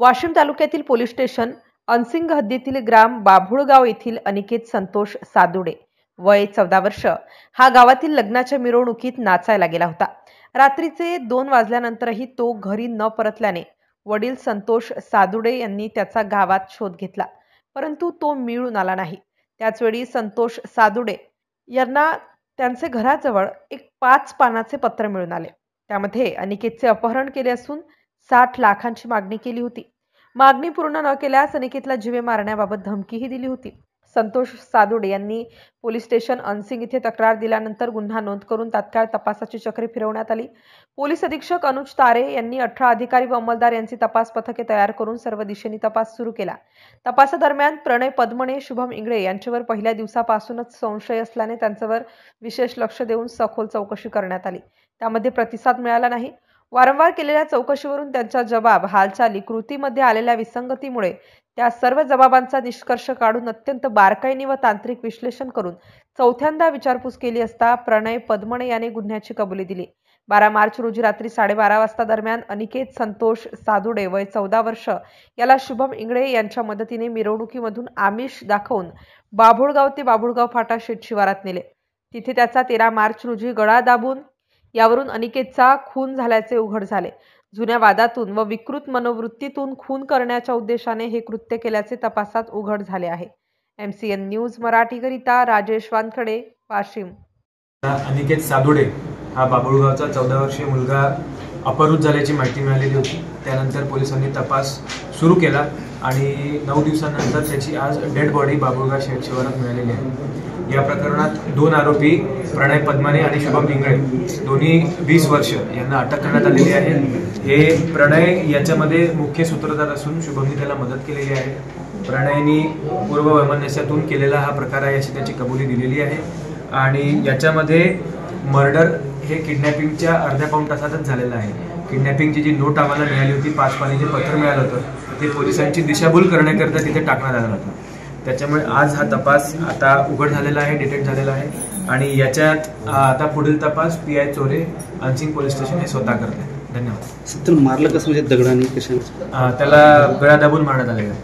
वाशिम तालुक्यातील police station unseen हद्दीतील ग्राम बाभुळगाव येथील अनिकेत संतोष सादुडे वय 14 वर्ष हा गावातील लग्नाच्या मिरवणुकीत नाचायला गेला होता। रात्रीचे 2 वाजल्यानंतरही तो घरी न परतल्याने वडील संतोष सादुडे यांनी त्याचा गावात शोध घेतला, परंतु तो मिळून आला नाही। त्याचवेळी संतोष सादुडे यांना त्यांचे घराजवळ एक 5 पानाचे पत्र मिळून आले। त्यामध्ये अनिकेतचे अपहरण केले असून 60 लाखांची मागणी केली होती। मागणी पूर्ण न केल्यास अनिकेतला जीवे मारण्याबाबत धमकीही दिली होती। संतोष सादुडे यांनी पोलीस स्टेशन अनसिंग येथे तक्रार दिल्यानंतर गुन्हा नोंद करून तात्काळ तपासाची चक्रे फिरवण्यात आली। पोलीस अधीक्षक अनुज तारे यांनी 18 अधिकारी व अंमलदार यांची तपास पथके तयार करून सर्व दिशेने तपास सुरू केला। तपासादरम्यान प्रणय पद्मणे, शुभम इंगळे यांच्यावर पहिल्या दिवसापासूनच संशय असल्याने त्यांच्यावर विशेष लक्ष देऊन सखोल चौकशी करण्यात आली। त्यामध्ये प्रतिसाद मिळाला नाही। वारंवार केलेल्या चौकशीवरून त्यांच्या जबाब, हालचाली, कृतीमध्ये आलेल्या विसंगतीमुळे त्या सर्व जबाबांचा निष्कर्ष काढून अत्यंत बारकाईने व तांत्रिक विश्लेषण करून चौथ्यांदा विचारपूस केली असता प्रणय पद्मणे याने गुन्ह्याची कबुली दिली। 12 मार्च रोजी रात्री 12:30 वाजता दरम्यान अनिकेत संतोष सादुडे वय 14 वर्ष याला शुभम इंगळे यांच्या मदतीने मिरवणुकीमधून आमिष दाखवून बाभुळगाव ते बाभुळगाव फाटा शेत शिवारात नेले। तिथे त्याचा 13 मार्च रोजी गळा दाबून यावरून अनिकेतचा खून झाल्याचे उघड झाले। जुन्या वादातून व विकृत मनोवृत्तीतून खून करण्याच्या उद्देशाने हे कृत्य केल्याचे तपासात उघड झाले आहे। MCN न्यूज मराठीकरिता राजेश वानखडे, वाशिम। अनिकेत सादुडे हा बाभुळगावचा 14 वर्षीय मुलगा अपहृत झाल्याची माहिती मिळालेली होती। त्यानंतर पोलिसांनी तपास सुरू केला आणि 9 दिवसांनंतर त्याची आज डेड बॉडी बाभुळगाव शेत शिवारात मिळालेली आहे। या प्रकरणात 2 आरोपी प्रणय पद्मणे आणि शुभम इंगळे दोन्ही 20 वर्ष यांना अटक करण्यात आलेली आहे। हे प्रणय याच्यामध्ये मुख्य सूत्रधार असून शुभमने त्याला मदत केलेली आहे। प्रणयनी पूर्व वैमनस्यातून केलेला हा प्रकार आहे अशी त्याची कबुली दिलेली आहे आणि याच्यामध्ये मर्डर हे किडनॅपिंगच्या अर्ध्या पाऊण तासातच झालेलं आहे। किडनॅपिंगची जी नोट आम्हाला मिळाली होती, 5 पानी जे पत्र मिळालं होतं ते पोलिसांची दिशाभूल करण्याकरता तिथे टाकण्यात आलं होतं। त्याच्यामुळे आज हा तपास आता उघड झालेला आहे, डिटेक्ट झालेला आहे आणि याच्यात आता पुढील तपास PI चोरे अनसिंग पोलीस स्टेशन हे स्वतः करत आहे। धन्यवाद। सर मारलं कसं म्हणजे दगडाने कशा? त्याला गळा दाबून मारण्यात आलेला आहे।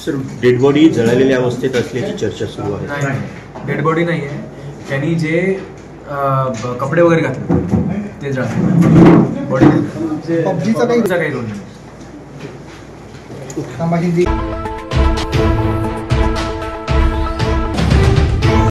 सर डेड बॉडी जळलेल्या अवस्थेत असल्याची चर्चा सुरू आहे। नाही, डेड बॉडी नाही आहे, त्यांनी जे कपडे वगैरे घातले ते जळले, बॉडी काही रोल नाही।